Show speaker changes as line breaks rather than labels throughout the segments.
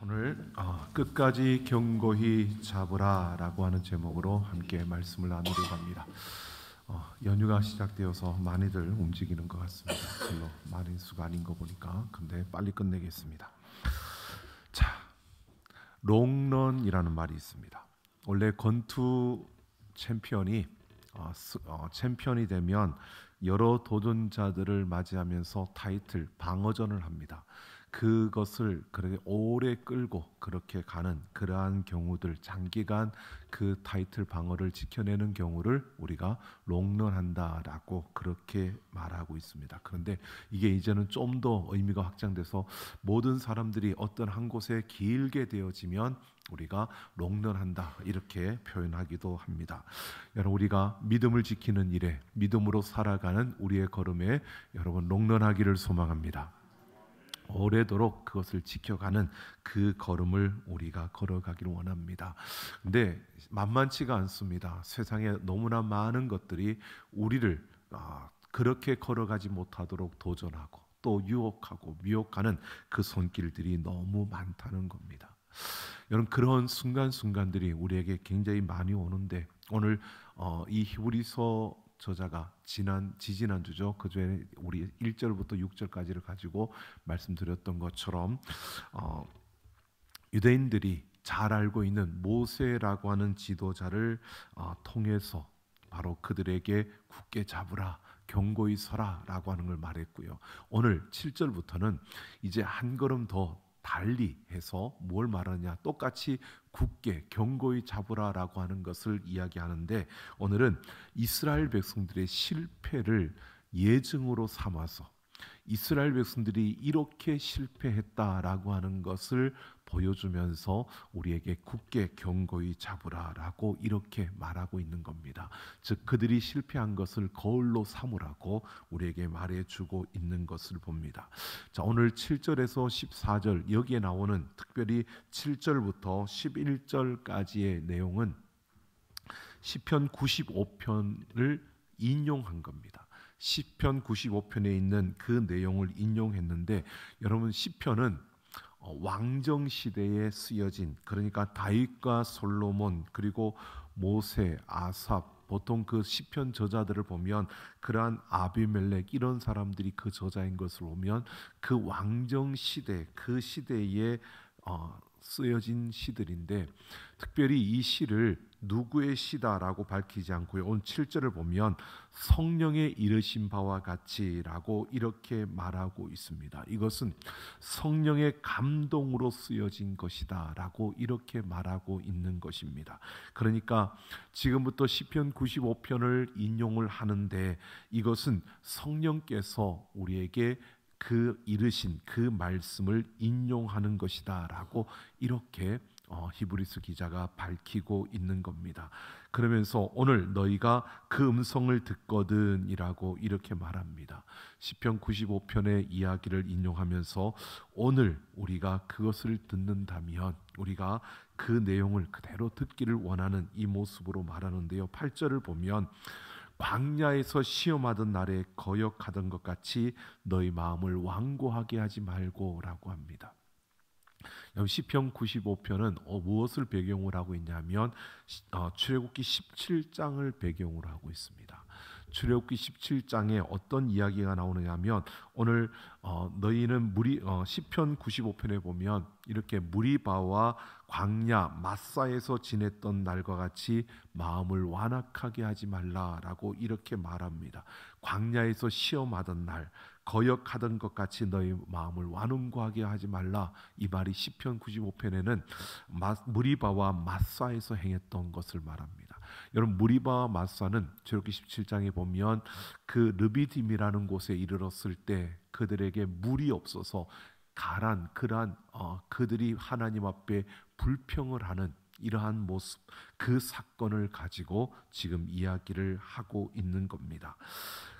오늘 끝까지 견고히 잡으라라고 하는 제목으로 함께 말씀을 나누려고 합니다. 연휴가 시작되어서 많이들 움직이는 것 같습니다. 별로 많은 수가 아닌 거 보니까. 근데 빨리 끝내겠습니다. 자, 롱런이라는 말이 있습니다. 원래 권투 챔피언이 챔피언이 되면 여러 도전자들을 맞이하면서 타이틀 방어전을 합니다. 그것을 그렇게 오래 끌고 그렇게 가는 그러한 경우들, 장기간 그 타이틀 방어를 지켜내는 경우를 우리가 롱런한다라고 그렇게 말하고 있습니다. 그런데 이게 이제는 좀 더 의미가 확장돼서 모든 사람들이 어떤 한 곳에 길게 되어지면 우리가 롱런한다 이렇게 표현하기도 합니다. 여러분, 우리가 믿음을 지키는 일에 믿음으로 살아가는 우리의 걸음에 여러분 롱런하기를 소망합니다. 오래도록 그것을 지켜가는 그 걸음을 우리가 걸어가기를 원합니다. 근데 만만치가 않습니다. 세상에 너무나 많은 것들이 우리를 그렇게 걸어가지 못하도록 도전하고 또 유혹하고 미혹하는 그 손길들이 너무 많다는 겁니다. 여러분, 그런 순간순간들이 우리에게 굉장히 많이 오는데 오늘 이 히브리서 저자가 지지난주죠. 그 전에 우리 1절부터 6절까지를 가지고 말씀드렸던 것처럼 유대인들이 잘 알고 있는 모세라고 하는 지도자를 통해서 바로 그들에게 굳게 잡으라, 견고히 서라 라고 하는 걸 말했고요. 오늘 7절부터는 이제 한 걸음 더 달리 해서 뭘 말하느냐, 똑같이 굳게 견고히 잡으라라고 하는 것을 이야기하는데 오늘은 이스라엘 백성들의 실패를 예증으로 삼아서 이스라엘 백성들이 이렇게 실패했다라고 하는 것을 보여주면서 우리에게 굳게 견고히 잡으라라고 이렇게 말하고 있는 겁니다. 즉 그들이 실패한 것을 거울로 삼으라고 우리에게 말해주고 있는 것을 봅니다. 자, 오늘 7절에서 14절 여기에 나오는 특별히 7절부터 11절까지의 내용은 시편 95편을 인용한 겁니다. 시편 95편에 있는 그 내용을 인용했는데 여러분, 시편은 왕정 시대에 쓰여진, 그러니까 다윗과 솔로몬 그리고 모세, 아삽, 보통 그 시편 저자들을 보면 그러한 아비멜렉 이런 사람들이 그 저자인 것을 보면 그 왕정 시대, 그 시대에 쓰여진 시들인데 특별히 이 시를 누구의 시다라고 밝히지 않고요. 오늘 7절을 보면 성령의 이르신 바와 같이라고 이렇게 말하고 있습니다. 이것은 성령의 감동으로 쓰여진 것이다라고 이렇게 말하고 있는 것입니다. 그러니까 지금부터 시편 95편을 인용을 하는데 이것은 성령께서 우리에게 그 이르신 그 말씀을 인용하는 것이다라고 이렇게 히브리서 기자가 밝히고 있는 겁니다. 그러면서 오늘 너희가 그 음성을 듣거든이라고 이렇게 말합니다. 시편 95편의 이야기를 인용하면서 오늘 우리가 그것을 듣는다면 우리가 그 내용을 그대로 듣기를 원하는 이 모습으로 말하는데요. 8절을 보면 광야에서 시험하던 날에 거역하던 것 같이 너희 마음을 완고하게 하지 말고라고 합니다. 시편 95편은 무엇을 배경으로 하고 있냐면 출애굽기 17장을 배경으로 하고 있습니다. 출애굽기 17장에 어떤 이야기가 나오느냐 하면 오늘 너희는 시편 95편에 보면 이렇게 무리바와 광야 마사에서 지냈던 날과 같이 마음을 완악하게 하지 말라라고 이렇게 말합니다. 광야에서 시험하던 날, 거역하던 것 같이 너희 마음을 완응고하게 하지 말라. 이 말이 시편 95편에는 무리바와 마사에서 행했던 것을 말합니다. 여러분, 무리바와 마사는 출애굽기 17장에 보면 그 르비딤이라는 곳에 이르렀을 때 그들에게 물이 없어서 가란 그들이 하나님 앞에 불평을 하는 이러한 모습, 그 사건을 가지고 지금 이야기를 하고 있는 겁니다.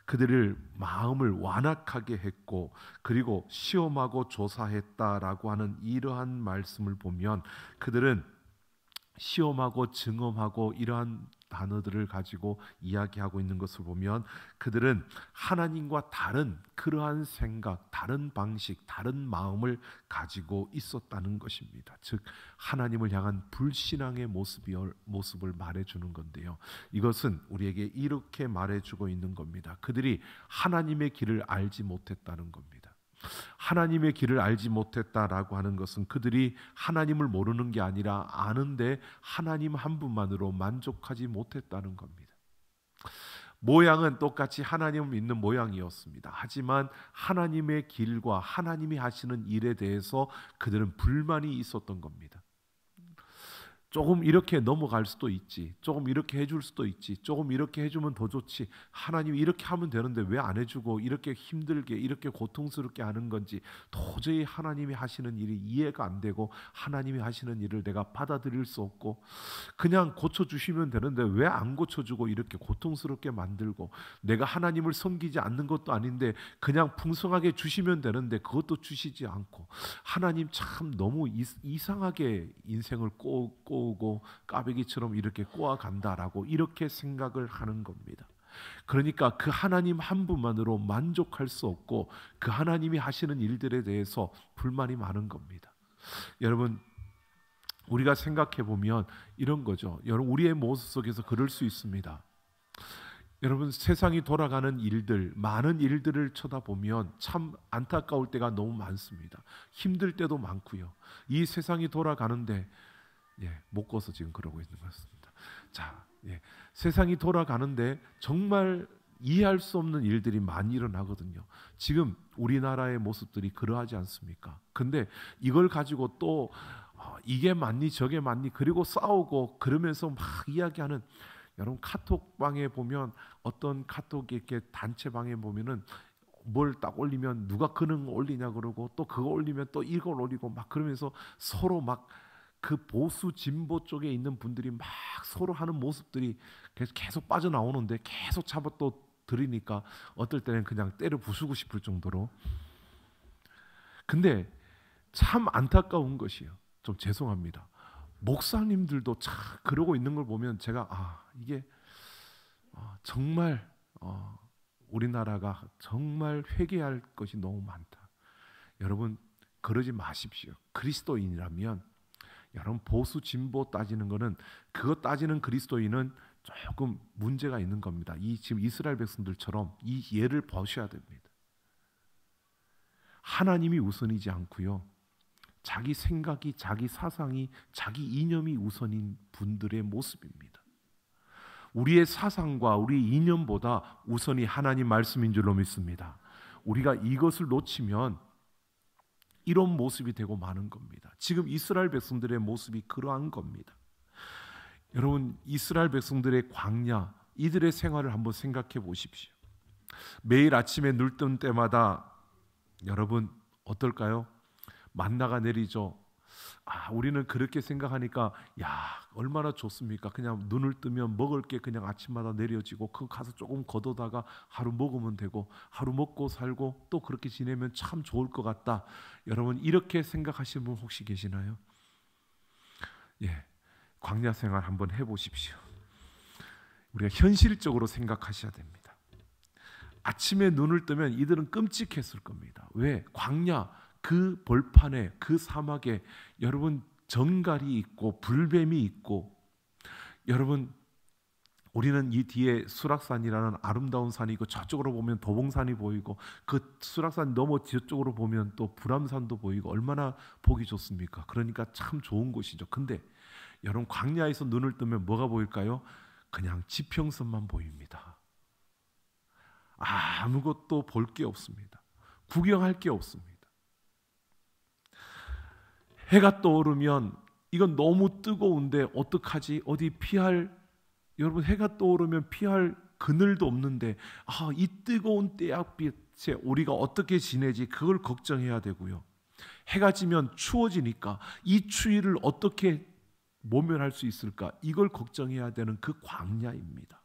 그들을 마음을 완악하게 했고 그리고 시험하고 조사했다라고 하는 이러한 말씀을 보면 그들은 시험하고 증험하고 이러한 단어들을 가지고 이야기하고 있는 것을 보면 그들은 하나님과 다른 그러한 생각, 다른 방식, 다른 마음을 가지고 있었다는 것입니다. 즉 하나님을 향한 불신앙의 모습을 말해주는 건데요. 이것은 우리에게 이렇게 말해주고 있는 겁니다. 그들이 하나님의 길을 알지 못했다는 겁니다. 하나님의 길을 알지 못했다라고 하는 것은 그들이 하나님을 모르는 게 아니라 아는데 하나님 한 분만으로 만족하지 못했다는 겁니다. 모양은 똑같이 하나님을 믿는 모양이었습니다. 하지만 하나님의 길과 하나님이 하시는 일에 대해서 그들은 불만이 있었던 겁니다. 조금 이렇게 넘어갈 수도 있지, 조금 이렇게 해줄 수도 있지, 조금 이렇게 해주면 더 좋지, 하나님이 이렇게 하면 되는데 왜 안 해주고 이렇게 힘들게 이렇게 고통스럽게 하는 건지 도저히 하나님이 하시는 일이 이해가 안 되고 하나님이 하시는 일을 내가 받아들일 수 없고 그냥 고쳐주시면 되는데 왜 안 고쳐주고 이렇게 고통스럽게 만들고 내가 하나님을 섬기지 않는 것도 아닌데 그냥 풍성하게 주시면 되는데 그것도 주시지 않고 하나님 참 너무 이상하게 인생을 꼬고 까베기처럼 이렇게 꼬아간다라고 이렇게 생각을 하는 겁니다. 그러니까 그 하나님 한 분만으로 만족할 수 없고 그 하나님이 하시는 일들에 대해서 불만이 많은 겁니다. 여러분 우리가 생각해 보면 이런 거죠. 여러분 우리의 모습 속에서 그럴 수 있습니다. 여러분 세상이 돌아가는 일들, 많은 일들을 쳐다보면 참 안타까울 때가 너무 많습니다. 힘들 때도 많고요. 이 세상이 돌아가는데 못 꺼서 지금 그러고 있는 것 같습니다. 자, 세상이 돌아가는데 정말 이해할 수 없는 일들이 많이 일어나거든요. 지금 우리나라의 모습들이 그러하지 않습니까? 근데 이걸 가지고 또 이게 맞니 저게 맞니 그리고 싸우고 그러면서 막 이야기하는 여러분 카톡방에 보면 어떤 카톡 이렇게 단체방에 보면은 뭘 딱 올리면 누가 그런 거 올리냐 그러고 또 그거 올리면 또 이걸 올리고 막 그러면서 서로 막 그 보수 진보 쪽에 있는 분들이 막 서로 하는 모습들이 계속 빠져나오는데 계속 잡아 또 들이니까 어떨 때는 그냥 때려 부수고 싶을 정도로. 근데 참 안타까운 것이요. 좀 죄송합니다. 목사님들도 참 그러고 있는 걸 보면 제가 이게 정말 우리나라가 정말 회개할 것이 너무 많다. 여러분 그러지 마십시오. 그리스도인이라면 여러분 보수 진보 따지는 거는 그거 따지는 그리스도인은 조금 문제가 있는 겁니다. 이 지금 이스라엘 백성들처럼 이 예를 보셔야 됩니다. 하나님이 우선이지 않고요. 자기 생각이, 자기 사상이, 자기 이념이 우선인 분들의 모습입니다. 우리의 사상과 우리 이념보다 우선이 하나님 말씀인 줄로 믿습니다. 우리가 이것을 놓치면 이런 모습이 되고 마는 겁니다. 지금 이스라엘 백성들의 모습이 그러한 겁니다. 여러분 이스라엘 백성들의 광야 이들의 생활을 한번 생각해 보십시오. 매일 아침에 눈 뜬 때마다 여러분 어떨까요? 만나가 내리죠. 우리는 그렇게 생각하니까 얼마나 좋습니까? 그냥 눈을 뜨면 먹을 게 그냥 아침마다 내려지고 그거 가서 조금 걷어다가 하루 먹으면 되고 하루 먹고 살고 또 그렇게 지내면 참 좋을 것 같다. 여러분 이렇게 생각하시는 분 혹시 계시나요? 광야 생활 한번 해보십시오. 우리가 현실적으로 생각하셔야 됩니다. 아침에 눈을 뜨면 이들은 끔찍했을 겁니다. 왜? 광야 그 벌판에 그 사막에 여러분 정갈이 있고 불뱀이 있고 여러분 우리는 이 뒤에 수락산이라는 아름다운 산이 있고 저쪽으로 보면 도봉산이 보이고 그 수락산 넘어 뒤쪽으로 보면 또 불암산도 보이고 얼마나 보기 좋습니까? 그러니까 참 좋은 곳이죠. 근데 여러분 광야에서 눈을 뜨면 뭐가 보일까요? 그냥 지평선만 보입니다. 아무것도 볼 게 없습니다. 구경할 게 없습니다. 해가 떠오르면 이건 너무 뜨거운데 어떡하지? 어디 피할 여러분 해가 떠오르면 피할 그늘도 없는데 이 뜨거운 태양빛에 우리가 어떻게 지내지? 그걸 걱정해야 되고요. 해가 지면 추워지니까 이 추위를 어떻게 모면할 수 있을까? 이걸 걱정해야 되는 그 광야입니다.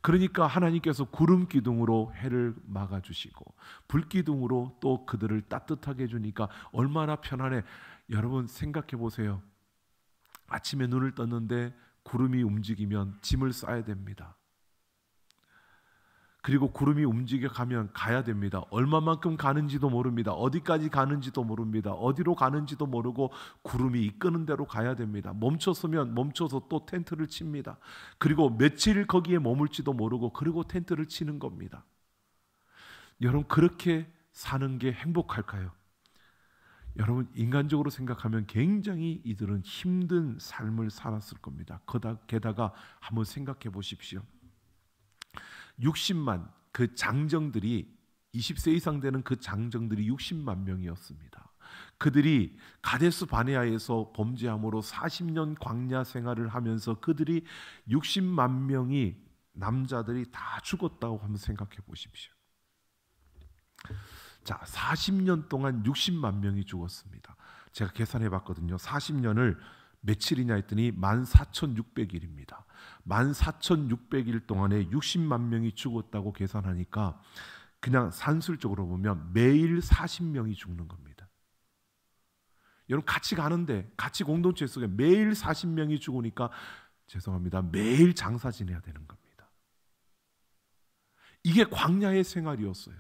그러니까 하나님께서 구름 기둥으로 해를 막아주시고 불 기둥으로 또 그들을 따뜻하게 해주니까 얼마나 편안해. 여러분 생각해 보세요. 아침에 눈을 떴는데 구름이 움직이면 짐을 싸야 됩니다. 그리고 구름이 움직여가면 가야 됩니다. 얼마만큼 가는지도 모릅니다. 어디까지 가는지도 모릅니다. 어디로 가는지도 모르고 구름이 이끄는 대로 가야 됩니다. 멈춰서면 멈춰서 또 텐트를 칩니다. 그리고 며칠 거기에 머물지도 모르고 그리고 텐트를 치는 겁니다. 여러분, 그렇게 사는 게 행복할까요? 여러분, 인간적으로 생각하면 굉장히 이들은 힘든 삶을 살았을 겁니다. 게다가 한번 생각해 보십시오. 60만 그 장정들이 20세 이상 되는 그 장정들이 60만 명이었습니다. 그들이 가데스 바네아에서 범죄함으로 40년 광야 생활을 하면서 그들이 60만 명이 남자들이 다 죽었다고 한번 생각해 보십시오. 자, 40년 동안 60만 명이 죽었습니다. 제가 계산해 봤거든요. 40년을 며칠이냐 했더니 14,600일입니다. 14,600일 동안에 60만 명이 죽었다고 계산하니까 그냥 산술적으로 보면 매일 40명이 죽는 겁니다. 여러분, 같이 가는데 같이 공동체 속에 매일 40명이 죽으니까 죄송합니다. 매일 장사 지내야 되는 겁니다. 이게 광야의 생활이었어요.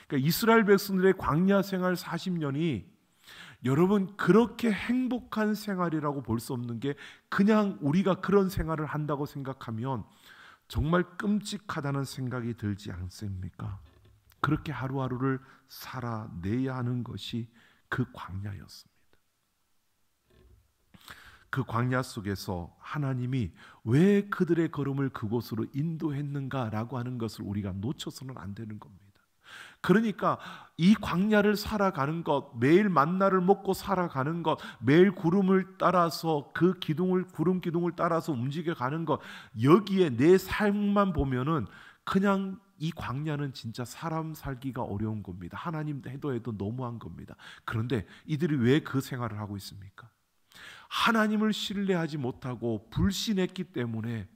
그러니까 이스라엘 백성들의 광야 생활 40년이 여러분, 그렇게 행복한 생활이라고 볼 수 없는 게 그냥 우리가 그런 생활을 한다고 생각하면 정말 끔찍하다는 생각이 들지 않습니까? 그렇게 하루하루를 살아내야 하는 것이 그 광야였습니다. 그 광야 속에서 하나님이 왜 그들의 걸음을 그곳으로 인도했는가라고 하는 것을 우리가 놓쳐서는 안 되는 겁니다. 그러니까 이 광야를 살아가는 것, 매일 만나를 먹고 살아가는 것, 매일 구름을 따라서 구름 기둥을 따라서 움직여가는 것, 여기에 내 삶만 보면은 그냥 이 광야는 진짜 사람 살기가 어려운 겁니다. 하나님 해도 너무한 겁니다. 그런데 이들이 왜 그 생활을 하고 있습니까? 하나님을 신뢰하지 못하고 불신했기 때문에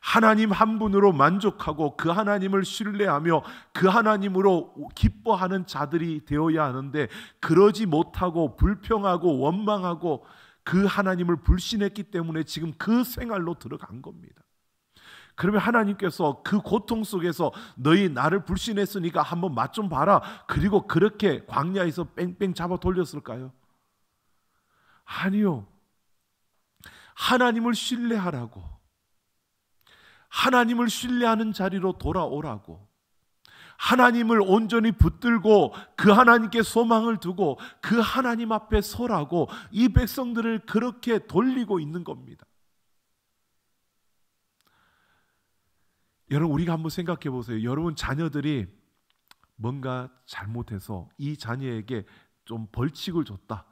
하나님 한 분으로 만족하고 그 하나님을 신뢰하며 그 하나님으로 기뻐하는 자들이 되어야 하는데 그러지 못하고 불평하고 원망하고 그 하나님을 불신했기 때문에 지금 그 생활로 들어간 겁니다. 그러면 하나님께서 그 고통 속에서 너희 나를 불신했으니까 한번 맛 좀 봐라, 그리고 그렇게 광야에서 뺑뺑 잡아 돌렸을까요? 아니요. 하나님을 신뢰하라고, 하나님을 신뢰하는 자리로 돌아오라고, 하나님을 온전히 붙들고 그 하나님께 소망을 두고 그 하나님 앞에 서라고 이 백성들을 그렇게 돌리고 있는 겁니다. 여러분, 우리가 한번 생각해 보세요. 여러분 자녀들이 뭔가 잘못해서 이 자녀에게 좀 벌칙을 줬다.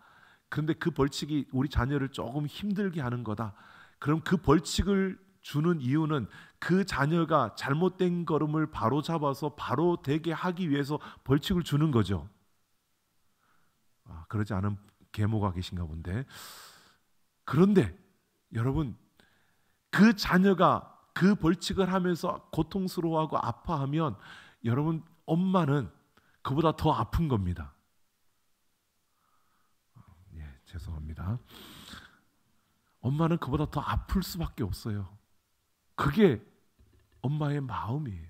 그런데 그 벌칙이 우리 자녀를 조금 힘들게 하는 거다. 그럼 그 벌칙을 주는 이유는 그 자녀가 잘못된 걸음을 바로 잡아서 바로 되게 하기 위해서 벌칙을 주는 거죠. 그러지 않은 계모가 계신가 본데. 그런데 여러분, 그 자녀가 그 벌칙을 하면서 고통스러워하고 아파하면 여러분, 엄마는 그보다 더 아픈 겁니다. 죄송합니다. 엄마는 그보다 더 아플 수밖에 없어요. 그게 엄마의 마음이에요.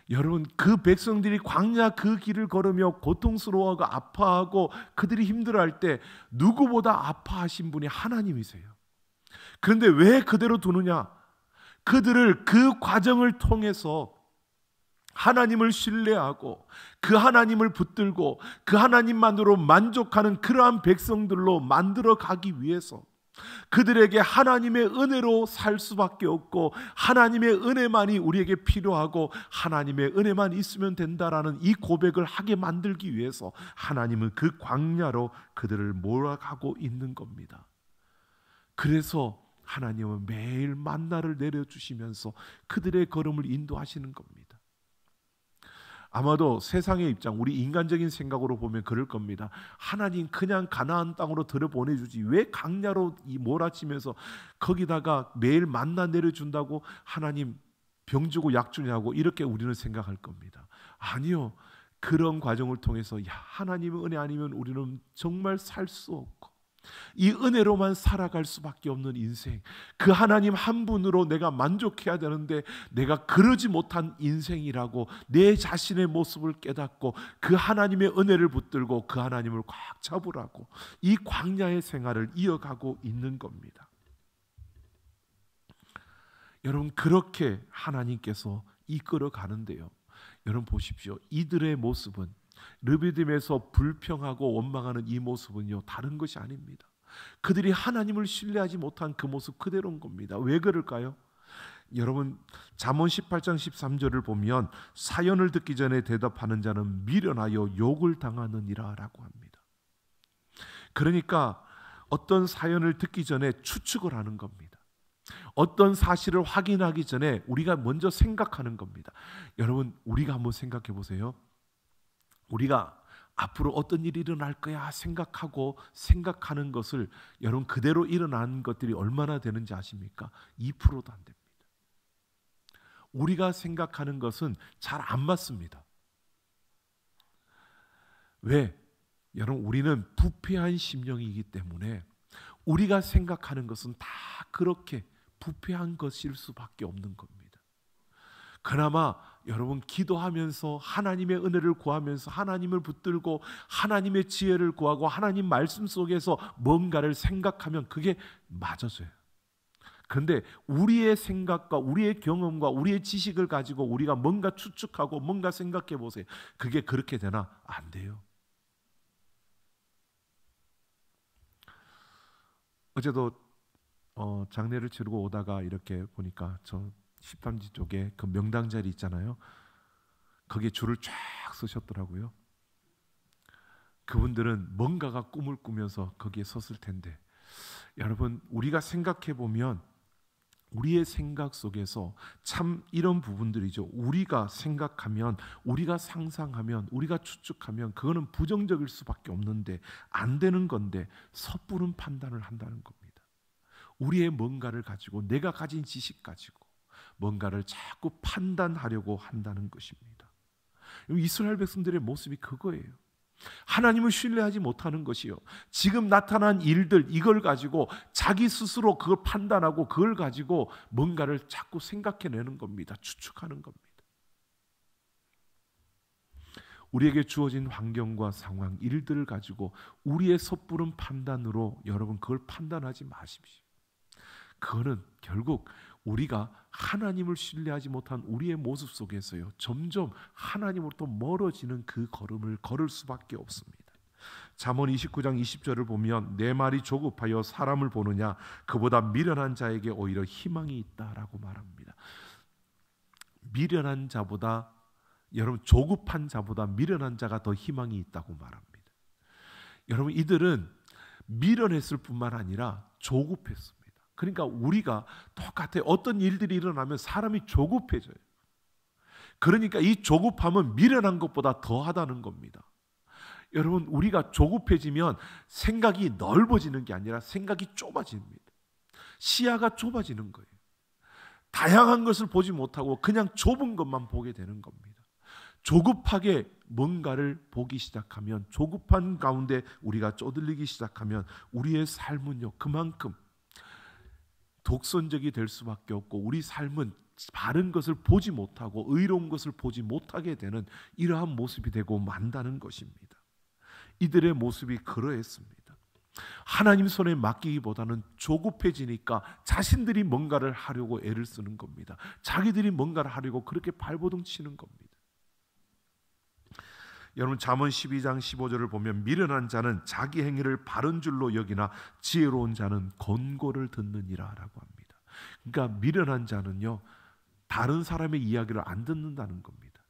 여러분, 그 백성들이 광야 그 길을 걸으며 고통스러워하고 아파하고 그들이 힘들어할 때 누구보다 아파하신 분이 하나님이세요. 그런데 왜 그대로 두느냐? 그들을 그 과정을 통해서 하나님을 신뢰하고 그 하나님을 붙들고 그 하나님만으로 만족하는 그러한 백성들로 만들어 가기 위해서 그들에게 하나님의 은혜로 살 수밖에 없고 하나님의 은혜만이 우리에게 필요하고 하나님의 은혜만 있으면 된다라는 이 고백을 하게 만들기 위해서 하나님은 그 광야로 그들을 몰아가고 있는 겁니다. 그래서 하나님은 매일 만나를 내려주시면서 그들의 걸음을 인도하시는 겁니다. 아마도 세상의 입장, 우리 인간적인 생각으로 보면 그럴 겁니다. 하나님 그냥 가나안 땅으로 들여보내주지 왜 광야로 몰아치면서 거기다가 매일 만나 내려준다고 하나님 병 주고 약 주냐고 이렇게 우리는 생각할 겁니다. 아니요. 그런 과정을 통해서 하나님의 은혜 아니면 우리는 정말 살 수 없고 이 은혜로만 살아갈 수밖에 없는 인생, 그 하나님 한 분으로 내가 만족해야 되는데 내가 그러지 못한 인생이라고 내 자신의 모습을 깨닫고 그 하나님의 은혜를 붙들고 그 하나님을 꽉 잡으라고 이 광야의 생활을 이어가고 있는 겁니다. 여러분, 그렇게 하나님께서 이끌어 가는데요, 여러분 보십시오. 이들의 모습은, 르비딤에서 불평하고 원망하는 이 모습은요, 다른 것이 아닙니다. 그들이 하나님을 신뢰하지 못한 그 모습 그대로인 겁니다. 왜 그럴까요? 여러분, 잠언 18장 13절을 보면 사연을 듣기 전에 대답하는 자는 미련하여 욕을 당하느니라 라고 합니다. 그러니까 어떤 사연을 듣기 전에 추측을 하는 겁니다. 어떤 사실을 확인하기 전에 우리가 먼저 생각하는 겁니다. 여러분, 우리가 한번 생각해 보세요. 우리가 앞으로 어떤 일이 일어날 거야 생각하고 생각하는 것을 여러분 그대로 일어난 것들이 얼마나 되는지 아십니까? 2%도 안 됩니다. 우리가 생각하는 것은 잘 안 맞습니다. 왜? 여러분, 우리는 부패한 심령이기 때문에 우리가 생각하는 것은 다 그렇게 부패한 것일 수밖에 없는 겁니다. 그나마 여러분 기도하면서 하나님의 은혜를 구하면서 하나님을 붙들고 하나님의 지혜를 구하고 하나님 말씀 속에서 뭔가를 생각하면 그게 맞아져요. 그런데 우리의 생각과 우리의 경험과 우리의 지식을 가지고 우리가 뭔가 추측하고 뭔가 생각해 보세요. 그게 그렇게 되나? 안 돼요. 어제도 장례를 치르고 오다가 이렇게 보니까 저 십담지 쪽에 그 명당 자리 있잖아요. 거기에 줄을 쫙 서셨더라고요. 그분들은 뭔가가 꿈을 꾸면서 거기에 섰을 텐데, 여러분, 우리가 생각해 보면 우리의 생각 속에서 참 이런 부분들이죠. 우리가 생각하면, 우리가 상상하면, 우리가 추측하면 그거는 부정적일 수밖에 없는데 안 되는 건데 섣부른 판단을 한다는 겁니다. 우리의 뭔가를 가지고, 내가 가진 지식 가지고 뭔가를 자꾸 판단하려고 한다는 것입니다. 이스라엘 백성들의 모습이 그거예요. 하나님을 신뢰하지 못하는 것이요, 지금 나타난 일들, 이걸 가지고 자기 스스로 그걸 판단하고 그걸 가지고 뭔가를 자꾸 생각해내는 겁니다. 추측하는 겁니다. 우리에게 주어진 환경과 상황, 일들을 가지고 우리의 섣부른 판단으로 여러분 그걸 판단하지 마십시오. 그거는 결국 우리가 하나님을 신뢰하지 못한 우리의 모습 속에서요, 점점 하나님으로부터 멀어지는 그 걸음을 걸을 수밖에 없습니다. 잠언 29장 20절을 보면 내 말이 조급하여 사람을 보느냐, 그보다 미련한 자에게 오히려 희망이 있다라고 말합니다. 미련한 자보다, 여러분, 조급한 자보다 미련한 자가 더 희망이 있다고 말합니다. 여러분, 이들은 미련했을 뿐만 아니라 조급했습니다. 그러니까 우리가 똑같아요. 어떤 일들이 일어나면 사람이 조급해져요. 그러니까 이 조급함은 미련한 것보다 더하다는 겁니다. 여러분, 우리가 조급해지면 생각이 넓어지는 게 아니라 생각이 좁아집니다. 시야가 좁아지는 거예요. 다양한 것을 보지 못하고 그냥 좁은 것만 보게 되는 겁니다. 조급하게 뭔가를 보기 시작하면, 조급한 가운데 우리가 쪼들리기 시작하면 우리의 삶은요, 그만큼 독선적이 될 수밖에 없고 우리 삶은 바른 것을 보지 못하고 의로운 것을 보지 못하게 되는 이러한 모습이 되고 만다는 것입니다. 이들의 모습이 그러했습니다. 하나님 손에 맡기기보다는 조급해지니까 자신들이 뭔가를 하려고 애를 쓰는 겁니다. 자기들이 뭔가를 하려고 그렇게 발버둥 치는 겁니다. 여러분, 잠언 12장 15절을 보면 미련한 자는 자기 행위를 바른 줄로 여기나 지혜로운 자는 권고를 듣느니라 라고 합니다. 그러니까 미련한 자는요, 다른 사람의 이야기를 안 듣는다는 겁니다.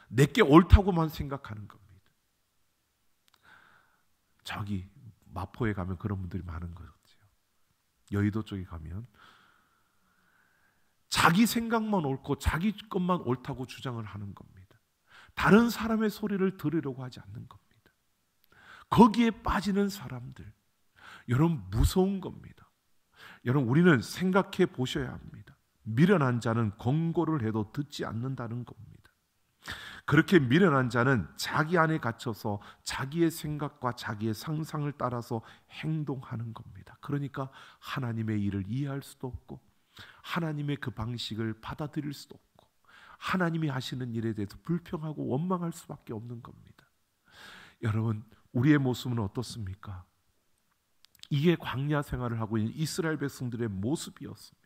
내게 옳다고만 생각하는 겁니다. 저기 마포에 가면 그런 분들이 많은 거죠. 여의도 쪽에 가면 자기 생각만 옳고 자기 것만 옳다고 주장을 하는 겁니다. 다른 사람의 소리를 들으려고 하지 않는 겁니다. 거기에 빠지는 사람들, 여러분, 무서운 겁니다. 여러분, 우리는 생각해 보셔야 합니다. 미련한 자는 권고를 해도 듣지 않는다는 겁니다. 그렇게 미련한 자는 자기 안에 갇혀서 자기의 생각과 자기의 상상을 따라서 행동하는 겁니다. 그러니까 하나님의 일을 이해할 수도 없고 하나님의 그 방식을 받아들일 수도 없고 하나님이 하시는 일에 대해서 불평하고 원망할 수밖에 없는 겁니다. 여러분, 우리의 모습은 어떻습니까? 이게 광야 생활을 하고 있는 이스라엘 백성들의 모습이었습니다.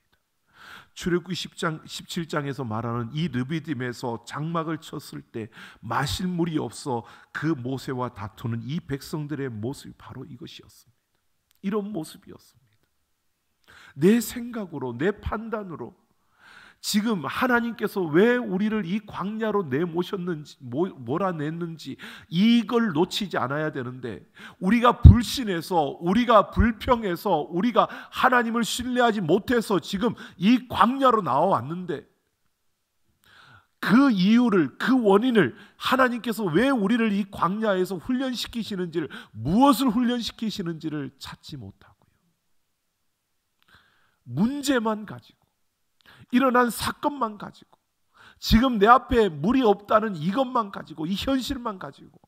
출애굽기 10장 17장에서 말하는 이 르비딤에서 장막을 쳤을 때 마실 물이 없어 그 모세와 다투는 이 백성들의 모습이 바로 이것이었습니다. 이런 모습이었습니다. 내 생각으로, 내 판단으로 지금 하나님께서 왜 우리를 이 광야로 내모셨는지, 몰아냈는지 이걸 놓치지 않아야 되는데, 우리가 불신해서, 우리가 불평해서, 우리가 하나님을 신뢰하지 못해서 지금 이 광야로 나와왔는데, 그 이유를, 그 원인을, 하나님께서 왜 우리를 이 광야에서 훈련시키시는지를, 무엇을 훈련시키시는지를 찾지 못하고요, 문제만 가지고, 일어난 사건만 가지고, 지금 내 앞에 물이 없다는 이것만 가지고, 이 현실만 가지고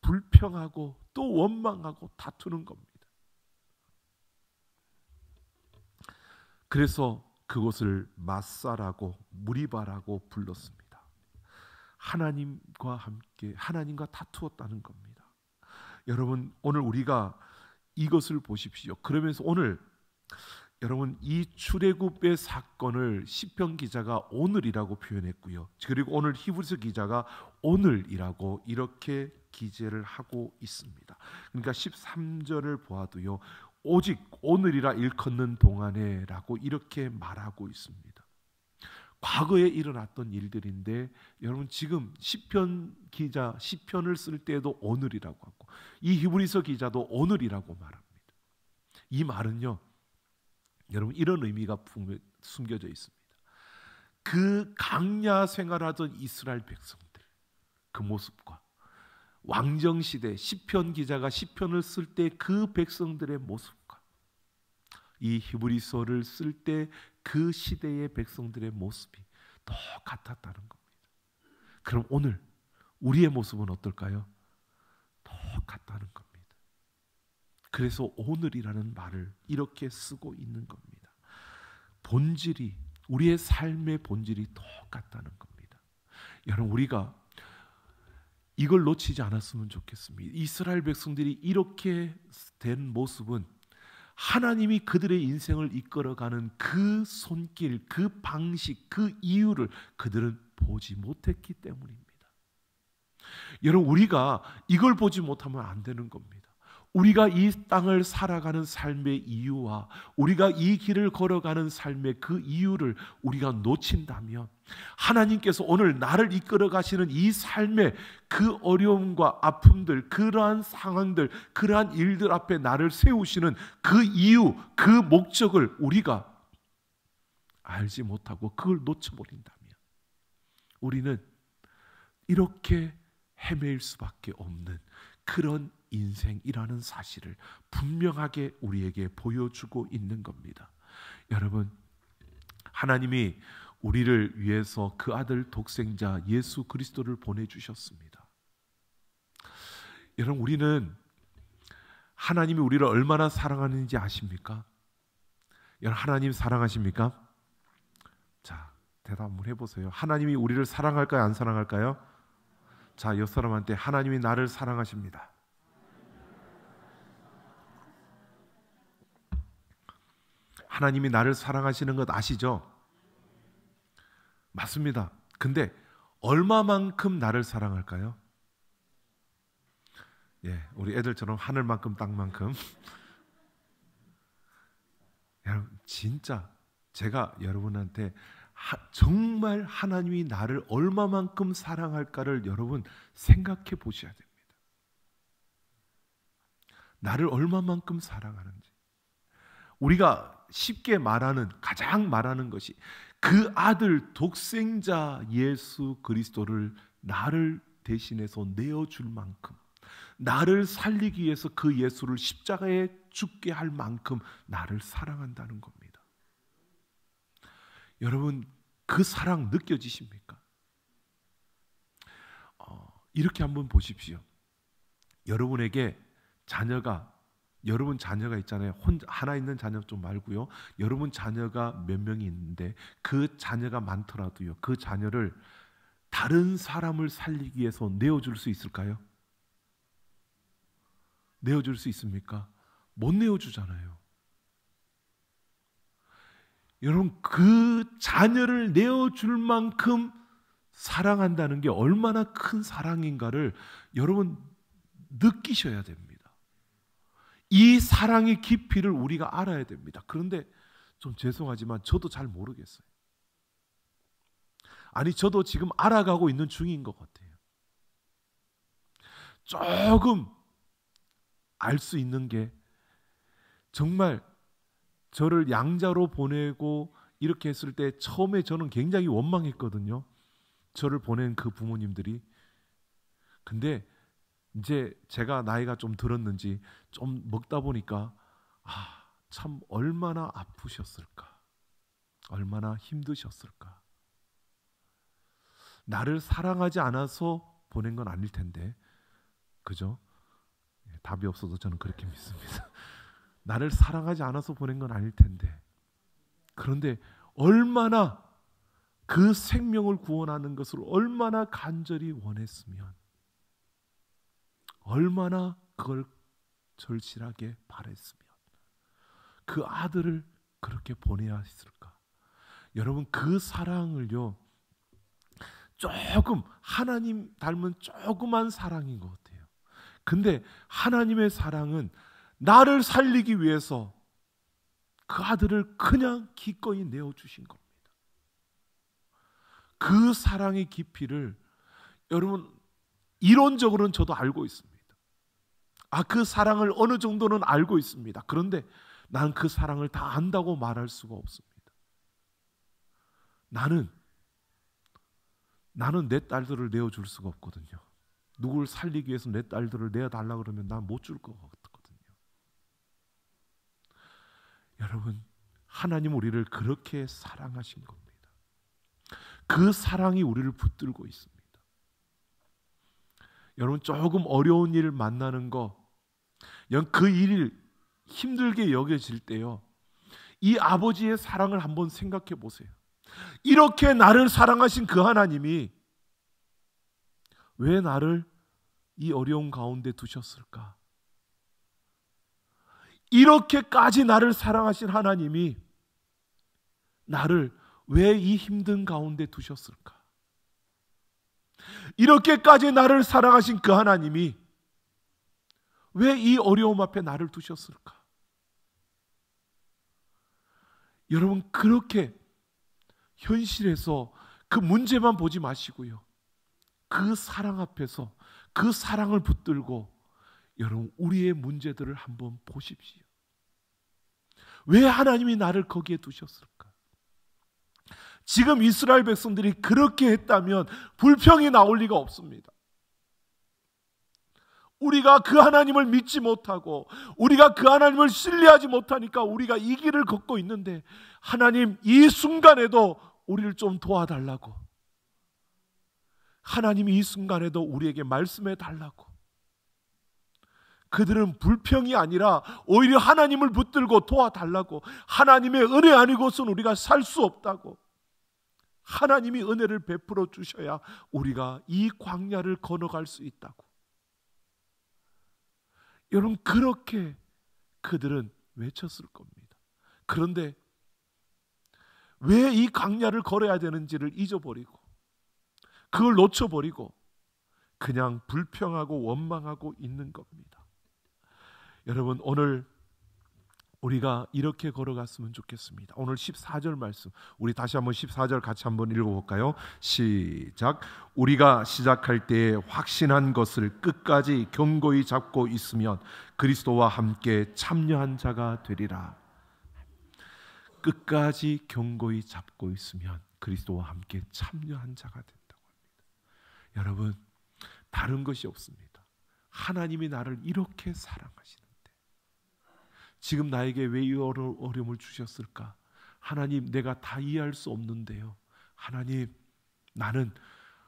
불평하고 또 원망하고 다투는 겁니다. 그래서 그곳을 마사라고 무리바라고 불렀습니다. 하나님과 함께, 하나님과 다투었다는 겁니다. 여러분, 오늘 우리가 이것을 보십시오. 그러면서 오늘 여러분, 이 출애굽의 사건을 시편 기자가 오늘이라고 표현했고요. 그리고 오늘 히브리서 기자가 오늘이라고 이렇게 기재를 하고 있습니다. 그러니까 13절을 보아도요, 오직 오늘이라 일컫는 동안에라고 이렇게 말하고 있습니다. 과거에 일어났던 일들인데, 여러분 지금 시편 기자 시편을 쓸 때도 오늘이라고 하고, 이 히브리서 기자도 오늘이라고 말합니다. 이 말은요, 여러분 이런 의미가 숨겨져 있습니다. 그 강야 생활하던 이스라엘 백성들 그 모습과 왕정시대 시편 기자가 시편을 쓸 때 그 백성들의 모습과 이 히브리서를 쓸 때 그 시대의 백성들의 모습이 똑같았다는 겁니다. 그럼 오늘 우리의 모습은 어떨까요? 똑같다는 겁니다. 그래서 오늘이라는 말을 이렇게 쓰고 있는 겁니다. 본질이, 우리의 삶의 본질이 똑같다는 겁니다. 여러분, 우리가 이걸 놓치지 않았으면 좋겠습니다. 이스라엘 백성들이 이렇게 된 모습은 하나님이 그들의 인생을 이끌어가는 그 손길, 그 방식, 그 이유를 그들은 보지 못했기 때문입니다. 여러분, 우리가 이걸 보지 못하면 안 되는 겁니다. 우리가 이 땅을 살아가는 삶의 이유와 우리가 이 길을 걸어가는 삶의 그 이유를 우리가 놓친다면, 하나님께서 오늘 나를 이끌어 가시는 이 삶의 그 어려움과 아픔들, 그러한 상황들, 그러한 일들 앞에 나를 세우시는 그 이유, 그 목적을 우리가 알지 못하고 그걸 놓쳐버린다면 우리는 이렇게 헤매일 수밖에 없는 그런 인생이라는 사실을 분명하게 우리에게 보여주고 있는 겁니다. 여러분, 하나님이 우리를 위해서 그 아들 독생자 예수 그리스도를 보내주셨습니다. 여러분, 우리는 하나님이 우리를 얼마나 사랑하는지 아십니까? 여러분, 하나님 사랑하십니까? 자, 대답 한번 해보세요. 하나님이 우리를 사랑할까요? 안 사랑할까요? 자, 옆 사람한테 하나님이 나를 사랑하십니다. 하나님이 나를 사랑하시는 것 아시죠? 맞습니다. 근데 얼마만큼 나를 사랑할까요? 예, 우리 애들처럼 하늘만큼 땅만큼. 여러분, 진짜 제가 여러분한테 정말 하나님이 나를 얼마만큼 사랑할까를 여러분 생각해 보셔야 됩니다. 나를 얼마만큼 사랑하는지. 우리가 쉽게 말하는, 가장 말하는 것이 그 아들 독생자 예수 그리스도를 나를 대신해서 내어줄 만큼, 나를 살리기 위해서 그 예수를 십자가에 죽게 할 만큼 나를 사랑한다는 겁니다. 여러분, 그 사랑 느껴지십니까? 이렇게 한번 보십시오. 여러분에게 여러분 자녀가 있잖아요. 하나 있는 자녀 좀 말고요. 여러분 자녀가 몇 명이 있는데 그 자녀가 많더라도요. 그 자녀를 다른 사람을 살리기 위해서 내어줄 수 있을까요? 내어줄 수 있습니까? 못 내어주잖아요. 여러분, 그 자녀를 내어줄 만큼 사랑한다는 게 얼마나 큰 사랑인가를 여러분 느끼셔야 됩니다. 이 사랑의 깊이를 우리가 알아야 됩니다. 그런데 좀 죄송하지만 저도 잘 모르겠어요. 아니, 저도 지금 알아가고 있는 중인 것 같아요. 조금 알 수 있는 게, 정말 저를 양자로 보내고 이렇게 했을 때 처음에 저는 굉장히 원망했거든요. 저를 보낸 그 부모님들이. 근데 이제 제가 나이가 좀 들었는지 좀 먹다 보니까 참 얼마나 아프셨을까, 얼마나 힘드셨을까. 나를 사랑하지 않아서 보낸 건 아닐 텐데, 그죠? 답이 없어도 저는 그렇게 믿습니다. 나를 사랑하지 않아서 보낸 건 아닐 텐데, 그런데 얼마나 그 생명을 구원하는 것을 얼마나 간절히 원했으면, 얼마나 그걸 절실하게 바랬으면 그 아들을 그렇게 보내야 했을까. 여러분, 그 사랑을요, 조금 하나님 닮은 조그만 사랑인 것 같아요. 근데 하나님의 사랑은 나를 살리기 위해서 그 아들을 그냥 기꺼이 내어주신 겁니다. 그 사랑의 깊이를 여러분, 이론적으로는 저도 알고 있습니다. 그 사랑을 어느 정도는 알고 있습니다. 그런데 난 그 사랑을 다 안다고 말할 수가 없습니다. 나는 내 딸들을 내어줄 수가 없거든요. 누구를 살리기 위해서 내 딸들을 내어달라 그러면 난 못 줄 것 같거든요. 여러분, 하나님 우리를 그렇게 사랑하신 겁니다. 그 사랑이 우리를 붙들고 있습니다. 여러분, 조금 어려운 일 만나는 거, 그 일이 힘들게 여겨질 때요, 이 아버지의 사랑을 한번 생각해 보세요. 이렇게 나를 사랑하신 그 하나님이 왜 나를 이 어려운 가운데 두셨을까? 이렇게까지 나를 사랑하신 하나님이 나를 왜 이 힘든 가운데 두셨을까? 이렇게까지 나를 사랑하신 그 하나님이 왜 이 어려움 앞에 나를 두셨을까? 여러분, 그렇게 현실에서 그 문제만 보지 마시고요, 그 사랑 앞에서 그 사랑을 붙들고 여러분, 우리의 문제들을 한번 보십시오. 왜 하나님이 나를 거기에 두셨을까? 지금 이스라엘 백성들이 그렇게 했다면 불평이 나올 리가 없습니다. 우리가 그 하나님을 믿지 못하고 우리가 그 하나님을 신뢰하지 못하니까 우리가 이 길을 걷고 있는데, 하나님 이 순간에도 우리를 좀 도와달라고, 하나님이 이 순간에도 우리에게 말씀해 달라고. 그들은 불평이 아니라 오히려 하나님을 붙들고 도와달라고, 하나님의 은혜 아니고서는 우리가 살 수 없다고, 하나님이 은혜를 베풀어 주셔야 우리가 이 광야를 건너갈 수 있다고. 여러분, 그렇게 그들은 외쳤을 겁니다. 그런데 왜 이 광야를 걸어야 되는지를 잊어버리고, 그걸 놓쳐버리고 그냥 불평하고 원망하고 있는 겁니다. 여러분, 오늘 우리가 이렇게 걸어갔으면 좋겠습니다. 오늘 14절 말씀, 우리 다시 한번 14절 같이 한번 읽어볼까요? 시작. 우리가 시작할 때에 확신한 것을 끝까지 견고히 잡고 있으면 그리스도와 함께 참여한 자가 되리라. 끝까지 견고히 잡고 있으면 그리스도와 함께 참여한 자가 된다고 합니다. 여러분, 다른 것이 없습니다. 하나님이 나를 이렇게 사랑하시는데 지금 나에게 왜 이 어려움을 주셨을까? 하나님, 내가 다 이해할 수 없는데요, 하나님, 나는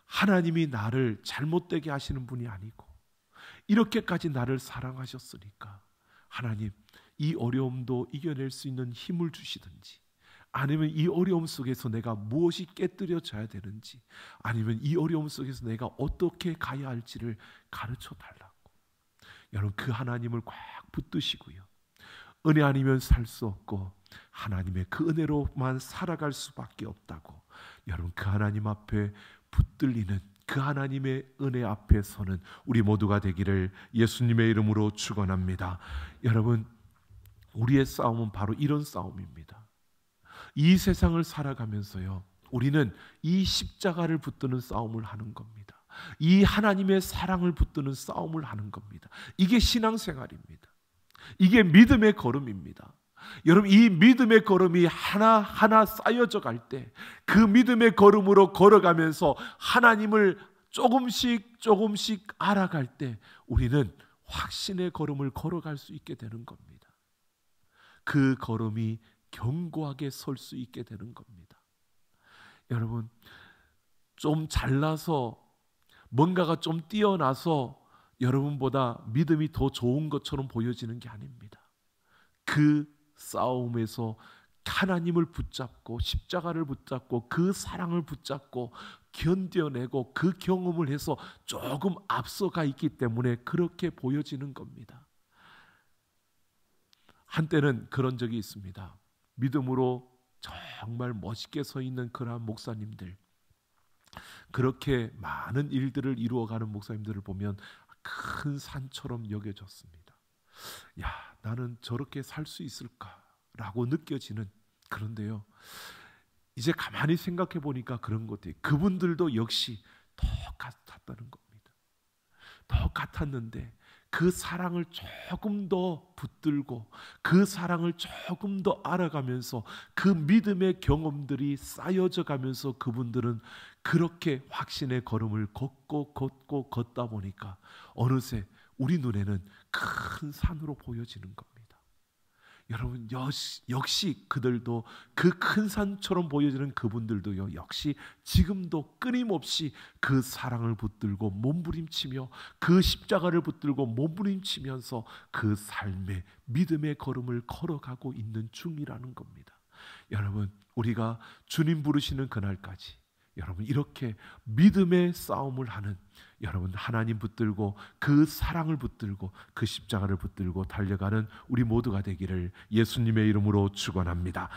하나님이 나를 잘못되게 하시는 분이 아니고 이렇게까지 나를 사랑하셨으니까 하나님, 이 어려움도 이겨낼 수 있는 힘을 주시든지, 아니면 이 어려움 속에서 내가 무엇이 깨뜨려져야 되는지, 아니면 이 어려움 속에서 내가 어떻게 가야 할지를 가르쳐 달라고. 여러분, 그 하나님을 꽉 붙드시고요, 은혜 아니면 살 수 없고 하나님의 그 은혜로만 살아갈 수밖에 없다고, 여러분 그 하나님 앞에 붙들리는, 그 하나님의 은혜 앞에 서는 우리 모두가 되기를 예수님의 이름으로 축원합니다. 여러분, 우리의 싸움은 바로 이런 싸움입니다. 이 세상을 살아가면서요, 우리는 이 십자가를 붙드는 싸움을 하는 겁니다. 이 하나님의 사랑을 붙드는 싸움을 하는 겁니다. 이게 신앙생활입니다. 이게 믿음의 걸음입니다. 여러분, 이 믿음의 걸음이 하나하나 쌓여져 갈 때, 그 믿음의 걸음으로 걸어가면서 하나님을 조금씩 조금씩 알아갈 때 우리는 확신의 걸음을 걸어갈 수 있게 되는 겁니다. 그 걸음이 견고하게 설 수 있게 되는 겁니다. 여러분, 좀 잘나서, 뭔가가 좀 뛰어나서 여러분보다 믿음이 더 좋은 것처럼 보여지는 게 아닙니다. 그 싸움에서 하나님을 붙잡고 십자가를 붙잡고 그 사랑을 붙잡고 견뎌내고 그 경험을 해서 조금 앞서가 있기 때문에 그렇게 보여지는 겁니다. 한때는 그런 적이 있습니다. 믿음으로 정말 멋있게 서 있는 그러한 목사님들, 그렇게 많은 일들을 이루어가는 목사님들을 보면 큰 산처럼 여겨졌습니다. 야, 나는 저렇게 살 수 있을까라고 느껴지는, 그런데요, 이제 가만히 생각해 보니까 그런 것들이, 그분들도 역시 똑같았다는 겁니다. 똑같았는데 그 사랑을 조금 더 붙들고 그 사랑을 조금 더 알아가면서 그 믿음의 경험들이 쌓여져 가면서 그분들은 그렇게 확신의 걸음을 걷고 걷다 보니까 어느새 우리 눈에는 큰 산으로 보여지는 겁니다. 여러분, 역시 그들도, 그 큰 산처럼 보여지는 그분들도요, 역시 지금도 끊임없이 그 사랑을 붙들고 몸부림치며 그 십자가를 붙들고 몸부림치면서 그 삶의 믿음의 걸음을 걸어가고 있는 중이라는 겁니다. 여러분, 우리가 주님 부르시는 그날까지 여러분 이렇게 믿음의 싸움을 하는, 여러분 하나님 붙들고 그 사랑을 붙들고 그 십자가를 붙들고 달려가는 우리 모두가 되기를 예수님의 이름으로 축원합니다.